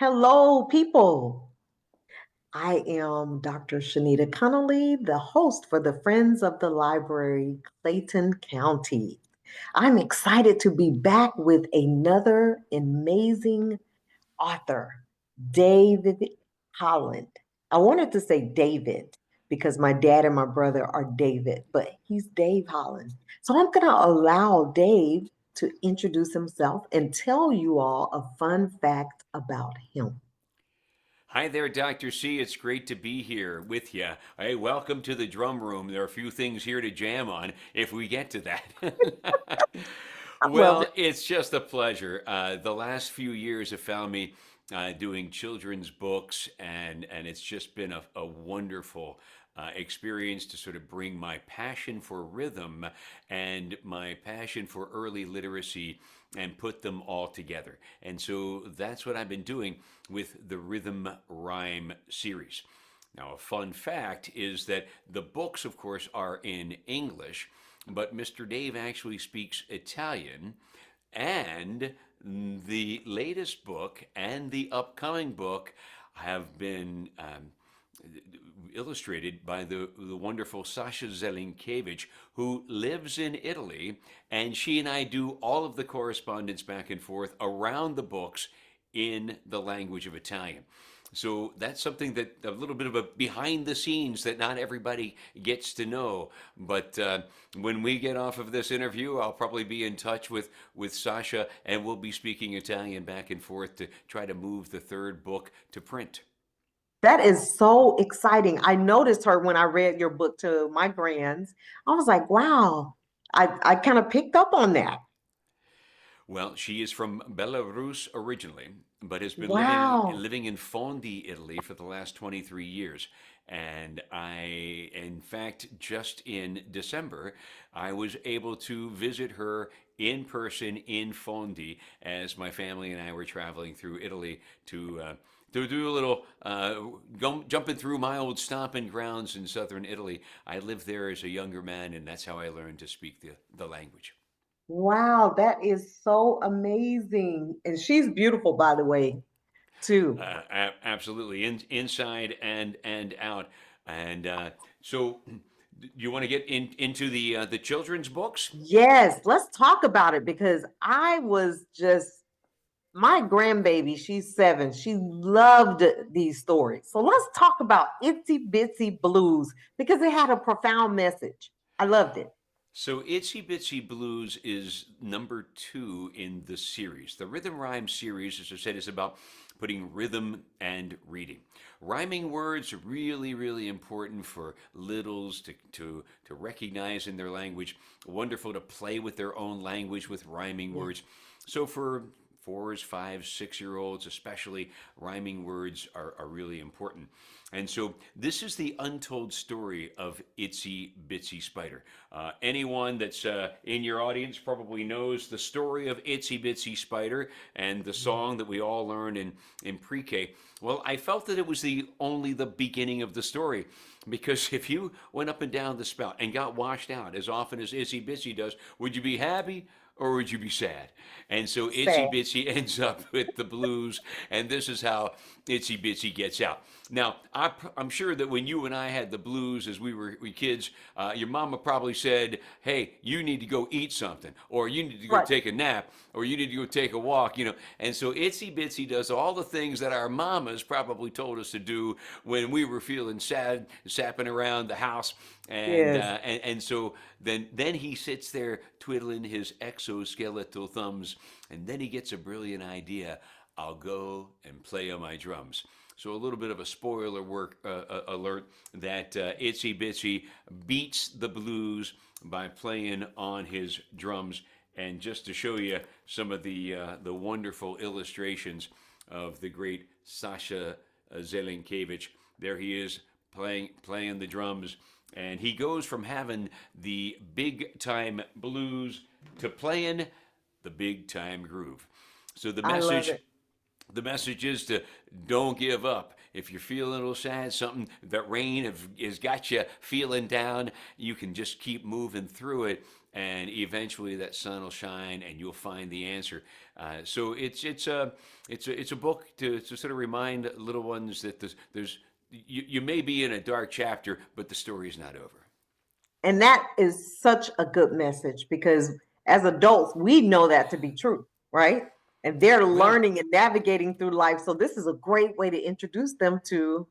Hello, people. I am Dr. Shanita Connally, the host for the Friends of the Library, Clayton County. I'm excited to be back with another amazing author, David Holland. I wanted to say David because my dad and my brother are David, but he's Dave Holland. So I'm going to allow Dave to introduce himself and tell you all a fun fact about him. Hi there, Dr. C. It's great to be here with you. Hey, welcome to the drum room. There are a few things here to jam on if we get to that. I love Well, it. it's just a pleasure. The last few years have found me doing children's books, and it's just been a wonderful experience to sort of bring my passion for rhythm and my passion for early literacy and put them all together. And so that's what I've been doing with the Rhythm Rhyme series. Now, a fun fact is that the books, of course, are in English, but Mr. Dave actually speaks Italian, and the latest book and the upcoming book have been illustrated by the wonderful Sasha Zelinkiewicz, who lives in Italy, and she and I do all of the correspondence back and forth around the books in the language of Italian. So that's something that a little bit of a behind the scenes that not everybody gets to know. But when we get off of this interview, I'll probably be in touch with Sasha, and we'll be speaking Italian back and forth to try to move the third book to print. That is so exciting. I noticed her when I read your book to my grands. I was like, wow, I kind of picked up on that. Well, she is from Belarus originally, but has been living Wow. living in Fondi, Italy for the last 23 years. And in fact, just in December, I was able to visit her in person in Fondi as my family and I were traveling through Italy to do a little jumping through my old stomping grounds in southern Italy. I lived there as a younger man, and that's how I learned to speak the language. Wow, that is so amazing. And she's beautiful, by the way, too. Absolutely, inside and out. And so, you want to get into the children's books? Yes, let's talk about it because I was just my grandbaby, she's 7. She loved these stories. So let's talk about Itsy Bitsy Blues because it had a profound message. I loved it. So, Itsy Bitsy Blues is number 2 in the series. The Rhythm Rhyme series, as I said, is about putting rhythm and reading. Rhyming words are really, really important for littles to recognize in their language. Wonderful to play with their own language with rhyming Yeah. words. So, for fours, fives, 6 year olds, especially, rhyming words are really important. And so this is the untold story of Itsy Bitsy Spider. Anyone that's in your audience probably knows the story of Itsy Bitsy Spider and the song that we all learned in pre-K. Well, I felt that it was only the beginning of the story, because if you went up and down the spout and got washed out as often as Itsy Bitsy does, would you be happy? Or would you be sad? And so Itsy Sad. Bitsy ends up with the blues, and this is how Itsy Bitsy gets out. Now, I'm sure that when you and I had the blues as we kids, your mama probably said, "Hey, you need to go eat something, or you need to go Right. take a nap, or you need to go take a walk." And so Itsy Bitsy does all the things that our mamas probably told us to do when we were feeling sad, sapping around the house, Yes. and so then he sits there twiddling his exoskeletal thumbs, and then he gets a brilliant idea. I'll go and play on my drums. So a little bit of a spoiler alert that Itsy Bitsy beats the blues by playing on his drums. And just to show you some of the wonderful illustrations of the great Sasha Zelinkiewicz, there he is playing the drums, and he goes from having the big time blues to playing the big time groove. So I love it. the message is to don't give up. If you're feeling a little sad, something that rain has got you feeling down, you can just keep moving through it. and eventually that sun will shine, and you'll find the answer. So it's a book to sort of remind little ones that there's you may be in a dark chapter, but the story's not over. And that is such a good message because as adults, we know that to be true, right? And they're Well, learning and navigating through life. So this is a great way to introduce them to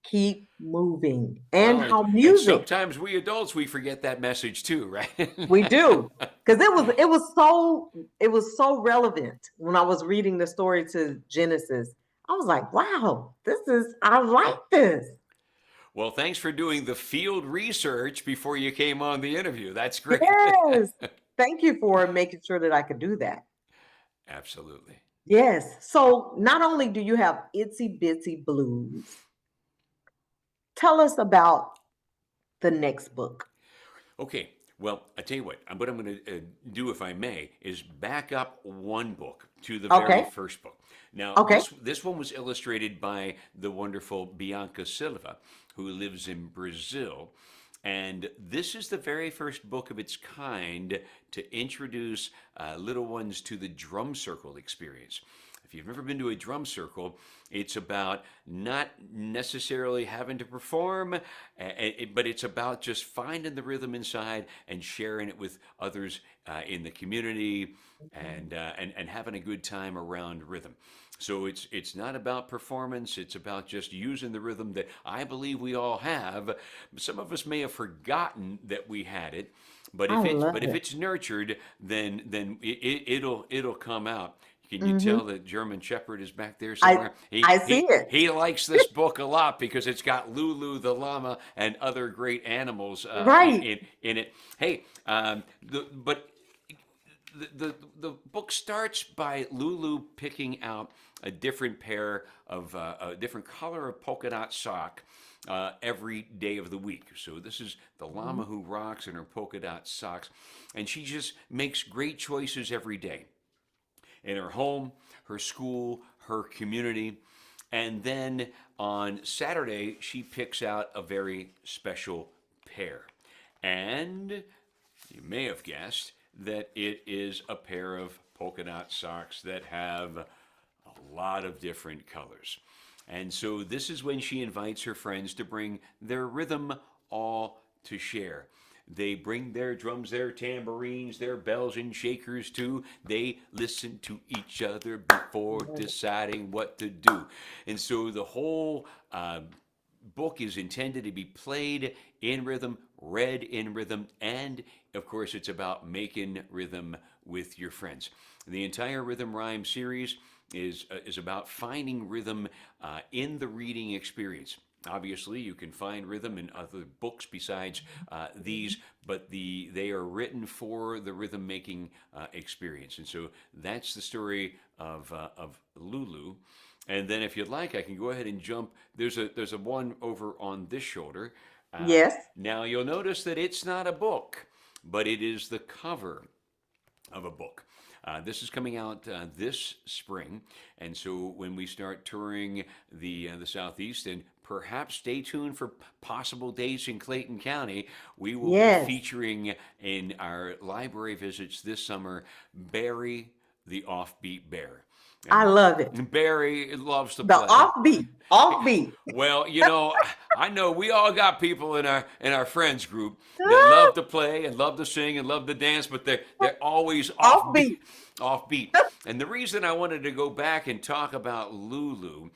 keep moving and well, how and music sometimes we adults we forget that message too, right? we do. Because it was so relevant when I was reading the story to Genesis. I was like, wow, I like this. Well, thanks for doing the field research before you came on the interview. That's great. Yes. Thank you for making sure that I could do that. Absolutely. Yes. So not only do you have Itsy Bitsy Blues, tell us about the next book. Okay. Well, I tell you what I'm going to do, if I may, is back up one book to the very Okay. first book. Now, Okay. this one was illustrated by the wonderful Bianca Silva, who lives in Brazil. And this is the very first book of its kind to introduce little ones to the drum circle experience. If you've never been to a drum circle, it's about not necessarily having to perform, but it's about just finding the rhythm inside and sharing it with others in the community, and having a good time around rhythm. So it's not about performance. It's about just using the rhythm that I believe we all have. Some of us may have forgotten that we had it, but I love if it. it's nurtured, then it'll come out. Can you Hmm. tell that German Shepherd is back there I somewhere? I see it. He likes this book a lot because it's got Lulu the llama and other great animals Right. in it. Hey, but the book starts by Lulu picking out a different pair of a different color of polka dot sock every day of the week. So this is the llama Mhm. who rocks in her polka dot socks, and she just makes great choices every day in her home, her school, her community. And then on Saturday, she picks out a very special pair. And you may have guessed that it is a pair of polka dot socks that have a lot of different colors. And so this is when she invites her friends to bring their rhythm all to share. They bring their drums, their tambourines, their bells and shakers too. They listen to each other before deciding what to do. And so the whole book is intended to be played in rhythm, read in rhythm, and of course, it's about making rhythm with your friends. The entire Rhythm Rhyme series is about finding rhythm in the reading experience. Obviously, you can find rhythm in other books besides these, but they are written for the rhythm making experience. And so that's the story of Lulu. And then, if you'd like, I can go ahead and jump. There's a one over on this shoulder. Yes. Now you'll notice that it's not a book, but it is the cover of a book. This is coming out this spring, and so when we start touring the southeast, and perhaps stay tuned for possible dates in Clayton County, we will be Yes. featuring in our library visits this summer Barry the Offbeat Bear. I And love it. Barry loves to The play. offbeat. Offbeat. Well, I know we all got people in our friends group that love to play and love to sing and love to dance, but they're always offbeat, Offbeat. offbeat. And the reason I wanted to go back and talk about Lulu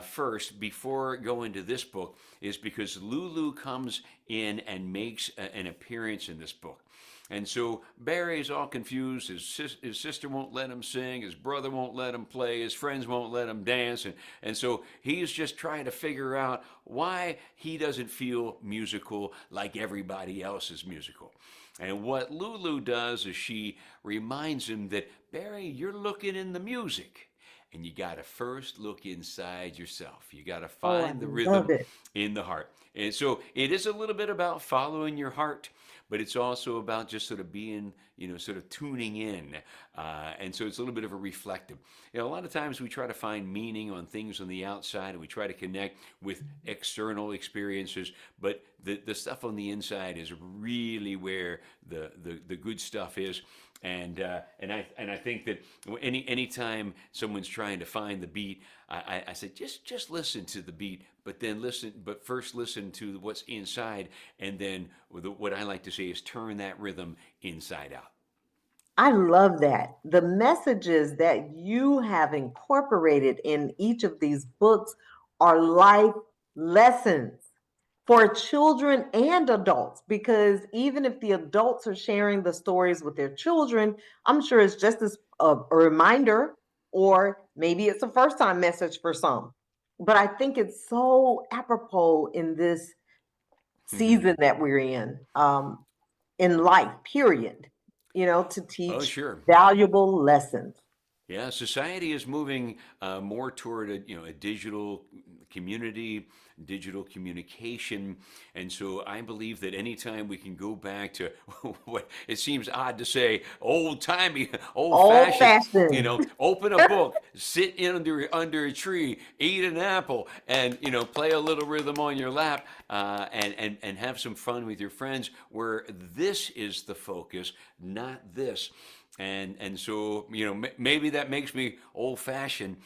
first before going to this book is because Lulu comes in and makes an appearance in this book. And so Barry's all confused. His sister won't let him sing. His brother won't let him play. His friends won't let him dance. And so he's just trying to figure out why he doesn't feel musical like everybody else is musical. And what Lulu does is she reminds him that, Barry, you're looking in the music. And you got to first look inside yourself. You got to Oh, I find the love rhythm it. in the heart. And so it is a little bit about following your heart, but it's also about just sort of being, sort of tuning in. And so it's a little bit of a reflective. A lot of times we try to find meaning on things on the outside and we try to connect with external experiences, but the stuff on the inside is really where the good stuff is. And I think that anytime someone's trying to find the beat, I said just listen to the beat, but first listen to what's inside, and then what I like to say is turn that rhythm inside out. I love that. The messages that you have incorporated in each of these books are life lessons for children and adults, because even if the adults are sharing the stories with their children, I'm sure it's just as a reminder, or maybe it's a first time message for some. But I think it's so apropos in this season that we're in life, period, to Oh, teach sure. valuable lessons. Yeah, society is moving more toward a digital community, digital communication, and so I believe that anytime we can go back to what it seems odd to say, old timey, old Old fashioned, fashioned. open a book, sit in under a tree, eat an apple, and play a little rhythm on your lap, and have some fun with your friends. Where this is the focus, not this. And so maybe that makes me old fashioned.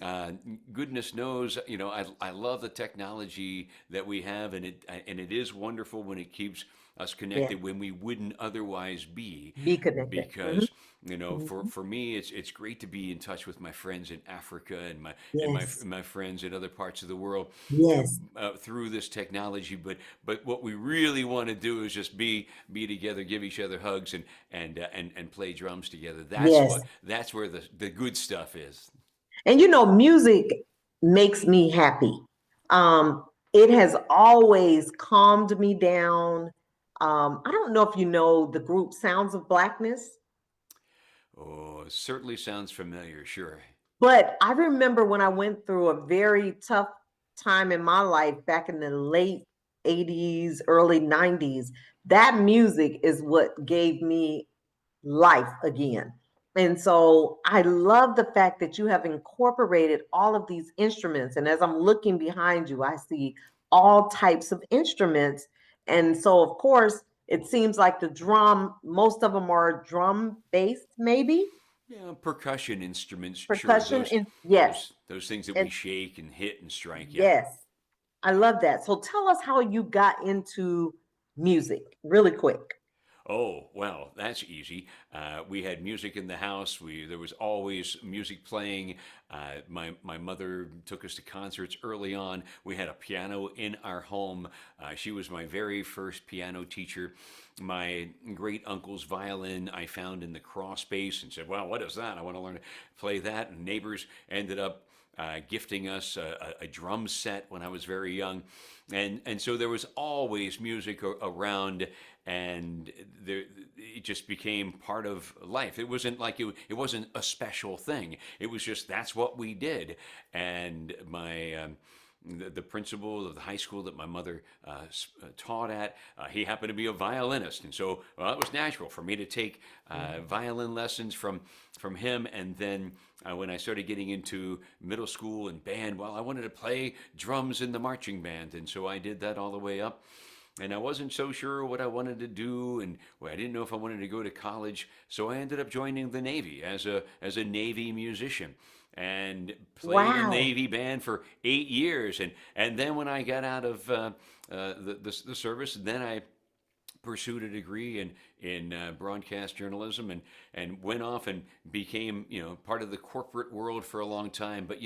Uh, Goodness knows, I love the technology that we have, and it is wonderful when it keeps us Yeah, connected when we wouldn't otherwise be, be connected. because Mhm. for me it's great to be in touch with my friends in Africa and Yes, my friends in other parts of the world yes, through this technology. But what we really want to do is just be together, give each other hugs, and play drums together. yes. That's where the good stuff is. And music makes me happy. It has always calmed me down. I don't know if you know the group Sounds of Blackness. Oh, certainly sounds familiar. Sure. But I remember when I went through a very tough time in my life back in the late 80s, early 90s, that music is what gave me life again. And so I love the fact that you have incorporated all of these instruments. And as I'm looking behind you, I see all types of instruments. And so, of course, it seems like the drum, most of them are drum based, maybe Yeah, percussion instruments. Sure. percussion. And yes, Those things that we and shake and hit and strike. Yeah. yes, I love that. So tell us how you got into music really quick. Oh, well, that's easy. We had music in the house. There was always music playing. My mother took us to concerts early on. We had a piano in our home. She was my very first piano teacher. My great uncle's violin I found in the crawl space and said, "Well, what is that? I want to learn to play that." And neighbors ended up gifting us a drum set when I was very young, and so there was always music around, and it just became part of life. It wasn't like it wasn't a special thing. It was just that's what we did, and the principal of the high school that my mother taught at, he happened to be a violinist, and so well, it was natural for me to take violin lessons from him. And then when I started getting into middle school and band, well, I wanted to play drums in the marching band, and so I did that all the way up. And I wasn't so sure what I wanted to do, and well, I didn't know if I wanted to go to college. So I ended up joining the Navy as a Navy musician, and played in the Wow. Navy band for 8 years. And then when I got out of the service, then I pursued a degree in broadcast journalism, and went off and became part of the corporate world for a long time. But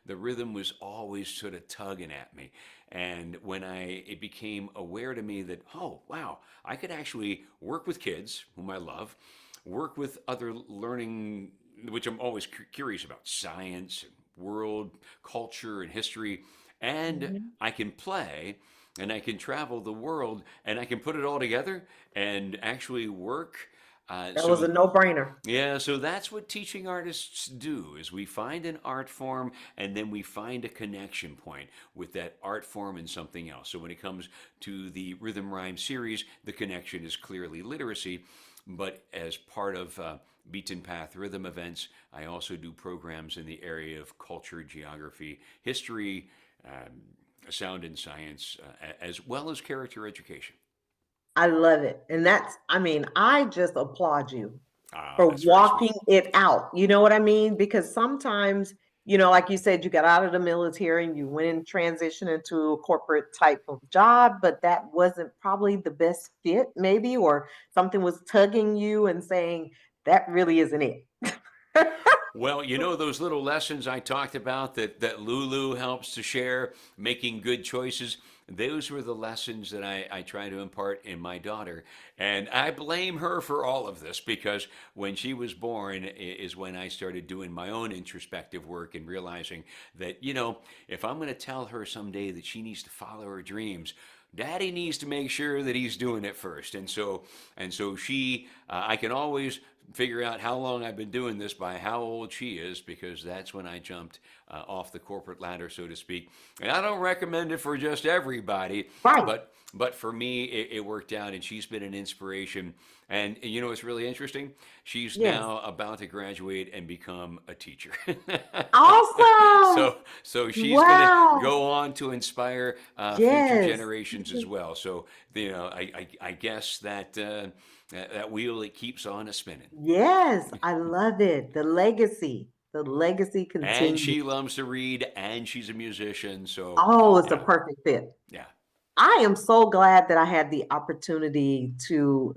the rhythm was always sort of tugging at me. And when it became aware to me that, oh wow, I could actually work with kids whom I love, work with other learning, which I'm always curious about, science and world culture and history, and Mhm. I can play and I can travel the world and I can put it all together and actually work. That was So a no-brainer. yeah, so that's what teaching artists do is we find an art form and then we find a connection point with that art form and something else. So when it comes to the rhythm rhyme series, the connection is clearly literacy. But as part of Beaten Path Rhythm events, I also do programs in the area of culture, geography, history, sound and science, as well as character education. I love it. And I mean, I just applaud you Ah, for that's very sweet. walking it out. You know what I mean? Because sometimes, like you said, you got out of the military and you went in transition into a corporate type of job, but that wasn't probably the best fit, maybe, or something was tugging you and saying, that really isn't it. Well, you know those little lessons I talked about that Lulu helps to share, making good choices. Those were the lessons that I try to impart in my daughter. And I blame her for all of this because when she was born is when I started doing my own introspective work and realizing that, if I'm going to tell her someday that she needs to follow her dreams, Daddy needs to make sure that he's doing it first. And so I can always figure out how long I've been doing this by how old she is because that's when I jumped off the corporate ladder, so to speak. And I don't recommend it for just everybody, Right. but for me, it worked out, and she's been an inspiration. And you know what's really interesting? She's Yes. now about to graduate and become a teacher. Awesome. So she's going to Wow. go on to inspire future Yes. generations as well. So I guess that wheel it keeps on a spinning. Yes. I love it. The legacy. The legacy And continues. she loves to read, and she's a musician. So Oh, it's a yeah, perfect fit. yeah. I am so glad that I had the opportunity to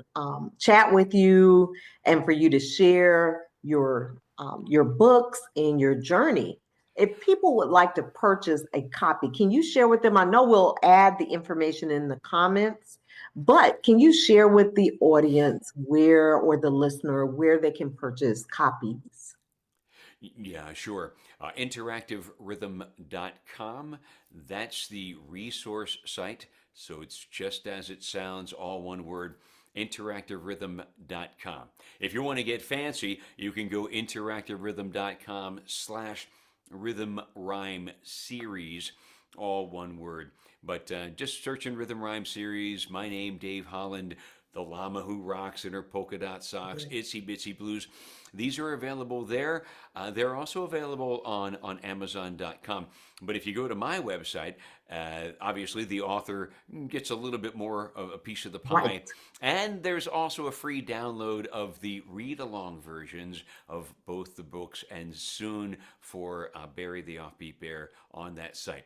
chat with you and for you to share your books and your journey. If people would like to purchase a copy, can you share with them? I know we'll add the information in the comments, but can you share with the audience where or the listener where they can purchase copies? Yeah, sure. Interactiverhythm.com. That's the resource site. So it's just as it sounds, all one word. Interactiverhythm.com. If you want to get fancy, you can go interactiverhythm.com/rhythm rhyme series, all one word. But just searching Rhythm Rhyme Series, my name, Dave Holland, the llama who rocks in her polka dot socks, Yes. Itsy Bitsy Blues. These are available there. They're also available on Amazon.com. But if you go to my website, obviously the author gets a little bit more of a piece of the pie. Right. And there's also a free download of the read along versions of both the books and soon for Barry the Offbeat Bear on that site.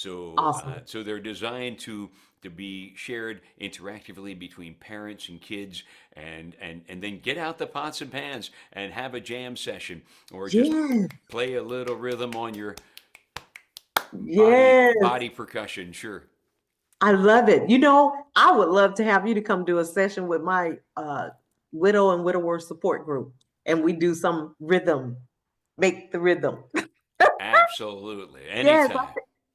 Awesome. So they're designed to be shared interactively between parents and kids, and then get out the pots and pans and have a jam session, or just Yes. play a little rhythm on your Yes. body percussion. Sure, I love it. I would love to have you to come do a session with my widow and widower support group, and we do some rhythm, make the rhythm. absolutely, Yes, anytime.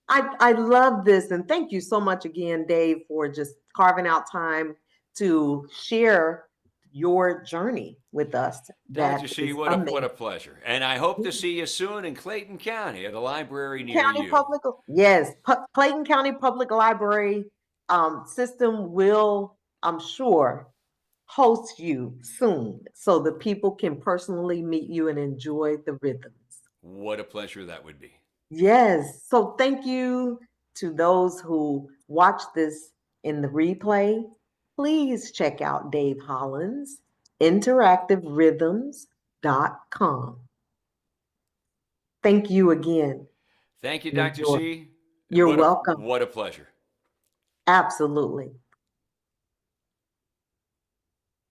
I love this, and thank you so much again, Dave, for just carving out time to share your journey with us. Dr. That C, is what amazing. a pleasure, and I hope to see you soon in Clayton County at a library near County you. Public, yes, Clayton County Public Library system will, I'm sure, host you soon so the people can personally meet you and enjoy the rhythms. What a pleasure that would be. Yes. So thank you to those who watch this in the replay. Please check out Dave Holland's interactiverhythms.com. Thank you again. Thank you, Dr. Enjoy. C. You're welcome. What a pleasure. Absolutely.